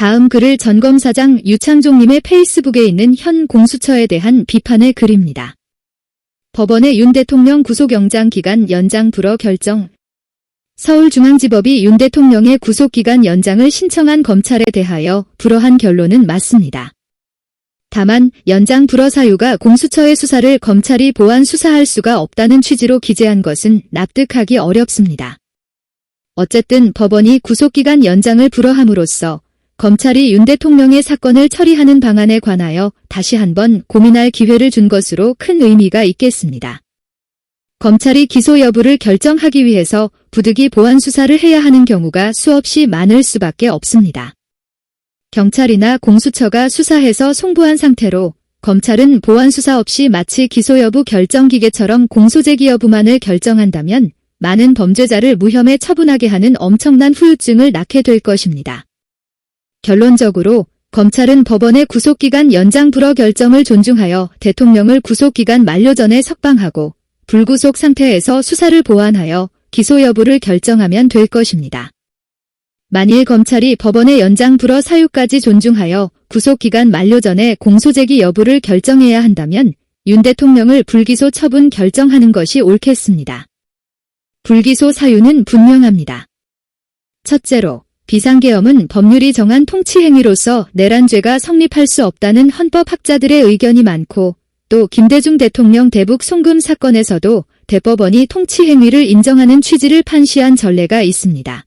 다음 글을 전 검사장 유창종님의 페이스북에 있는 현 공수처에 대한 비판의 글입니다. 법원의 윤 대통령 구속영장 기간 연장 불허 결정. 서울중앙지법이 윤 대통령의 구속기간 연장을 신청한 검찰에 대하여 불허한 결론은 맞습니다. 다만 연장 불허 사유가 공수처의 수사를 검찰이 보완 수사할 수가 없다는 취지로 기재한 것은 납득하기 어렵습니다. 어쨌든 법원이 구속기간 연장을 불허함으로써 검찰이 윤 대통령의 사건을 처리하는 방안에 관하여 다시 한번 고민할 기회를 준 것으로 큰 의미가 있겠습니다. 검찰이 기소 여부를 결정하기 위해서 부득이 보완 수사를 해야 하는 경우가 수없이 많을 수밖에 없습니다. 경찰이나 공수처가 수사해서 송부한 상태로 검찰은 보완 수사 없이 마치 기소 여부 결정 기계처럼 공소 제기 여부만을 결정한다면 많은 범죄자를 무혐의 처분하게 하는 엄청난 후유증을 낳게 될 것입니다. 결론적으로 검찰은 법원의 구속기간 연장 불허 결정을 존중하여 대통령을 구속기간 만료 전에 석방하고 불구속 상태에서 수사를 보완하여 기소 여부를 결정하면 될 것입니다. 만일 검찰이 법원의 연장 불허 사유까지 존중하여 구속기간 만료 전에 공소제기 여부를 결정해야 한다면 윤 대통령을 불기소 처분 결정하는 것이 옳겠습니다. 불기소 사유는 분명합니다. 첫째로 비상계엄은 법률이 정한 통치행위로서 내란죄가 성립할 수 없다는 헌법학자들의 의견이 많고 또 김대중 대통령 대북 송금 사건에서도 대법원이 통치행위를 인정하는 취지를 판시한 전례가 있습니다.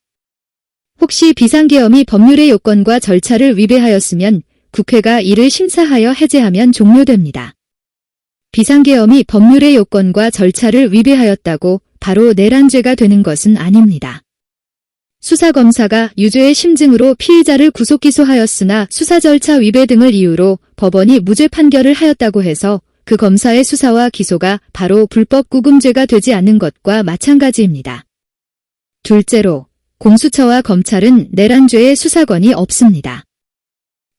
혹시 비상계엄이 법률의 요건과 절차를 위배하였으면 국회가 이를 심사하여 해제하면 종료됩니다. 비상계엄이 법률의 요건과 절차를 위배하였다고 바로 내란죄가 되는 것은 아닙니다. 수사검사가 유죄의 심증으로 피의자를 구속기소하였으나 수사 절차 위배 등을 이유로 법원이 무죄 판결을 하였다고 해서 그 검사의 수사와 기소가 바로 불법 구금죄가 되지 않는 것과 마찬가지입니다. 둘째로 공수처와 검찰은 내란죄의 수사권이 없습니다.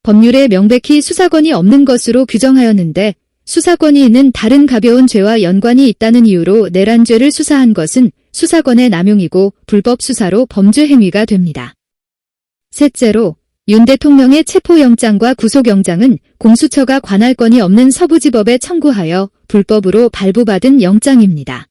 법률에 명백히 수사권이 없는 것으로 규정하였는데 수사권이 있는 다른 가벼운 죄와 연관이 있다는 이유로 내란죄를 수사한 것은 수사권의 남용이고 불법 수사로 범죄 행위가 됩니다. 셋째로 윤 대통령의 체포영장과 구속영장은 공수처가 관할 건이 없는 서부지법에 청구하여 불법으로 발부받은 영장입니다.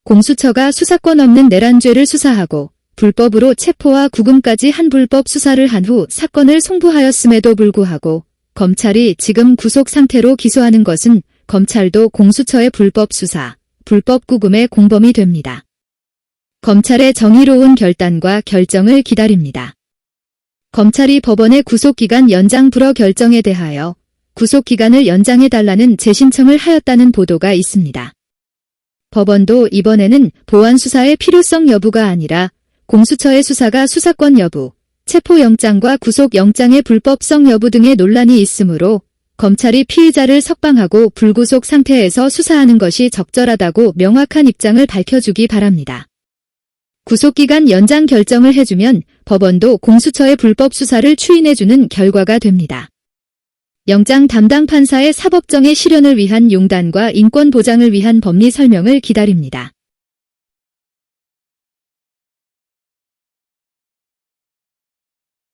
공수처가 수사권 없는 내란죄를 수사하고 불법으로 체포와 구금까지 한 불법 수사를 한 후 사건을 송부하였음에도 불구하고 검찰이 지금 구속 상태로 기소하는 것은 검찰도 공수처의 불법 수사, 불법 구금의 공범이 됩니다. 검찰의 정의로운 결단과 결정을 기다립니다. 검찰이 법원의 구속기간 연장 불허 결정에 대하여 구속기간을 연장해달라는 재신청을 하였다는 보도가 있습니다. 법원도 이번에는 보완 수사의 필요성 여부가 아니라 공수처의 수사가 수사권 여부, 체포영장과 구속영장의 불법성 여부 등의 논란이 있으므로 검찰이 피의자를 석방하고 불구속 상태에서 수사하는 것이 적절하다고 명확한 입장을 밝혀주기 바랍니다. 구속기간 연장 결정을 해주면 법원도 공수처의 불법 수사를 추인해주는 결과가 됩니다. 영장 담당 판사의 사법정의 실현을 위한 용단과 인권 보장을 위한 법리 설명을 기다립니다.